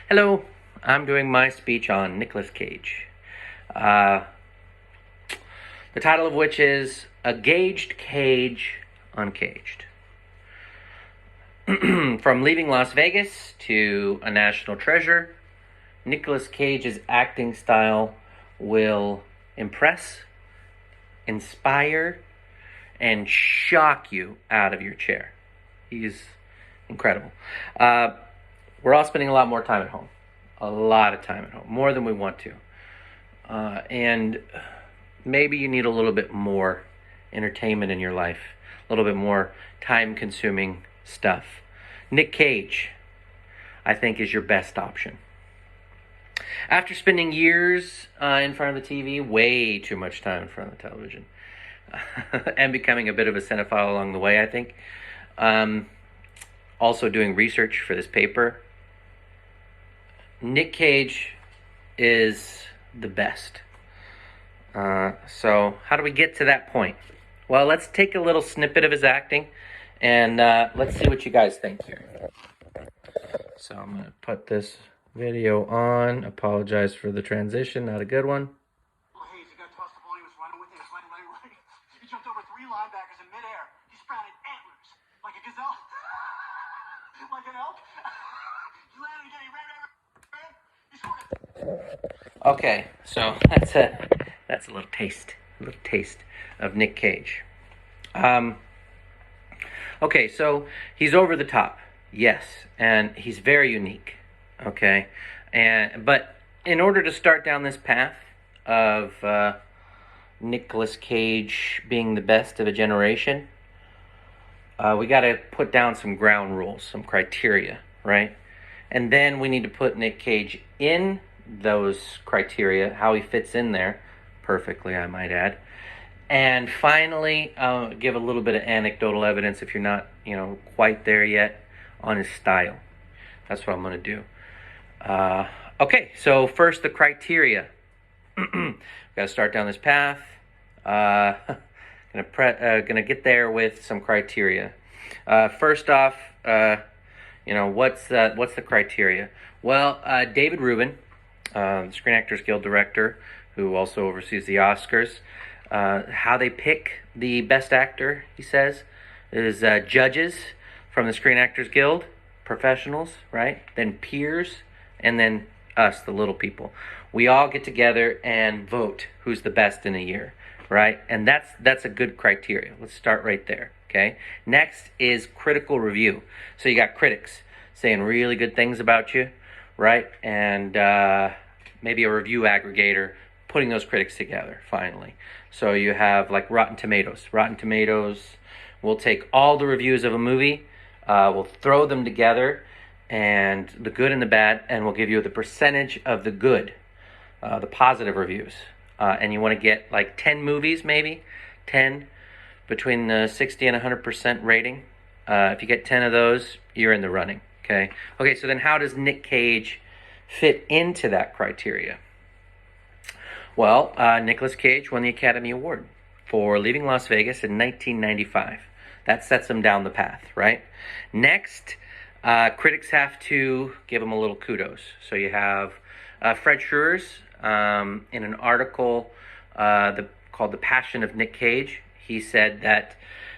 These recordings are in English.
Hello, I'm doing my speech on Nicolas Cage. Uh, the title of which is A Gauged Cage, Uncaged. From leaving Las Vegas to a national treasure, Nicolas Cage's acting style will impress, inspire, and shock you out of your chair. He's incredible. We're all spending a lot more time at home. A lot of time at home, more than we want to. And maybe you need a little bit more entertainment in your life, a little bit more time-consuming stuff. Nick Cage, I think, is your best option. After spending years in front of the TV, way too much time in front of the television, and becoming a bit of a cinephile along the way, I think, also doing research for this paper, Nick Cage is the best. So how do we get to that point? Well, let's take a little snippet of his acting, and let's see what you guys think here. So I'm going to put this video on. Apologize for the transition, not a good one. Hayes, he got tossed the ball. He was running with it. He was running. He jumped over 3 linebackers in midair. He sprouted antlers like a gazelle, like an elk. He landed again. He ran. He scored. Okay, so that's a little taste of Nick Cage. Okay, so he's over the top, yes, and he's very unique. Okay, but in order to start down this path of Nicolas Cage being the best of a generation, we got to put down some ground rules, some criteria, right? And then we need to put Nick Cage in those criteria, how he fits in there perfectly, I might add. And finally, give a little bit of anecdotal evidence, if you're not, quite there yet, on his style. That's what I'm going to do. Okay, so first the criteria. Got to start down this path. Gonna get there with some criteria. First off, what's the criteria? Well, David Rubin, the Screen Actors Guild director, who also oversees the Oscars, how they pick the best actor, he says, is judges from the Screen Actors Guild, professionals, right? Then peers, and then us, the little people. We all get together and vote who's the best in a year, right? And that's a good criteria. Let's start right there, okay? Next is critical review. So you got critics saying really good things about you, right? And maybe a review aggregator putting those critics together, finally. So you have like Rotten Tomatoes. Rotten Tomatoes will take all the reviews of a movie, we'll throw them together, and the good and the bad, and we'll give you the percentage of the good, the positive reviews. And you want to get like 10 movies, maybe 10 between the 60 and 100% rating. If you get 10 of those, you're in the running. Okay, so then how does Nick Cage fit into that criteria? Well, Nicolas Cage won the Academy Award for Leaving Las Vegas in 1995. That sets him down the path, right? Next, critics have to give him a little kudos. So you have Fred Schurz in an article called The Passion of Nick Cage. He said that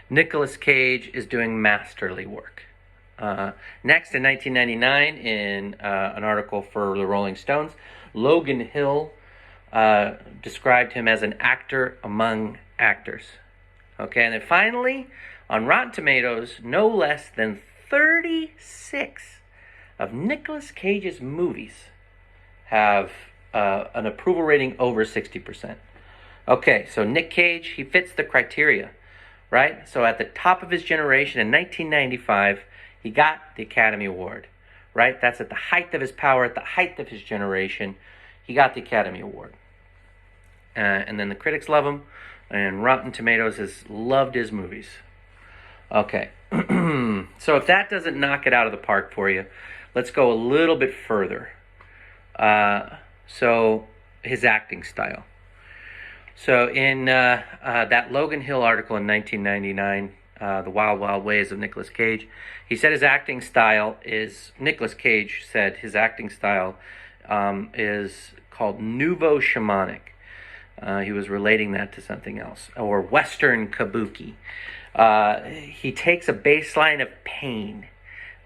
Nicolas Cage is doing masterly work. Next, in 1999, in an article for the Rolling Stones, Logan Hill described him as an actor among actors. Okay, and then finally, on Rotten Tomatoes, no less than 36 of Nicolas Cage's movies have an approval rating over 60%. Okay, so Nick Cage, he fits the criteria, right? So at the top of his generation in 1995, he got the Academy Award, right? That's at the height of his power, at the height of his generation. He got the Academy Award. And then the critics love him, and Rotten Tomatoes has loved his movies. Okay, so if that doesn't knock it out of the park for you, let's go a little bit further. So his acting style. So in that Logan Hill article in 1999, The Wild Wild Ways of Nicolas Cage. He said his acting style is, Nicolas Cage said his acting style is called nouveau shamanic. He was relating that to something else, or Western kabuki. He takes a baseline of pain,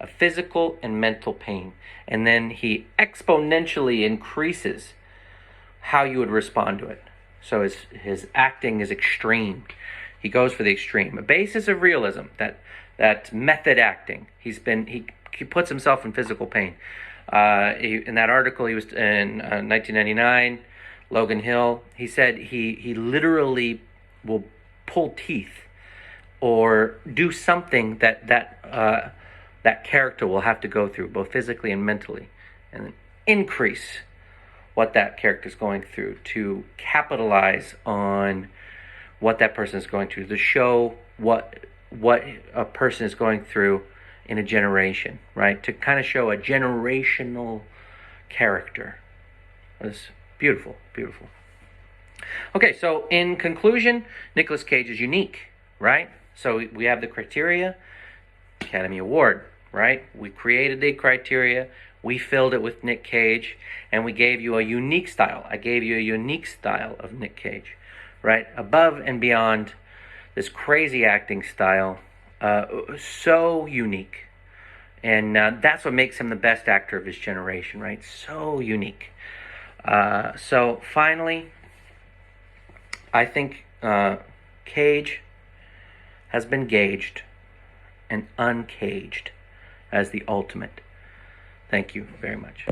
of physical and mental pain, and then he exponentially increases how you would respond to it. So his acting is extreme. He goes for the extreme. A basis of realism, that method acting. He puts himself in physical pain. In that article, he was in 1999, Logan Hill. He said he literally will pull teeth or do something that character will have to go through, both physically and mentally, and then increase what that character is going through to capitalize on what that person is going through, to show what a person is going through in a generation, right? To kind of show a generational character. It's beautiful, beautiful. Okay, so in conclusion, Nicolas Cage is unique, right? So we have the criteria, Academy Award, right? We created the criteria, we filled it with Nick Cage, and we gave you a unique style. I gave you a unique style of Nick Cage, right? Above and beyond this crazy acting style, so unique. And that's what makes him the best actor of his generation, right? So unique. So finally, I think Cage has been gauged and uncaged as the ultimate. Thank you very much.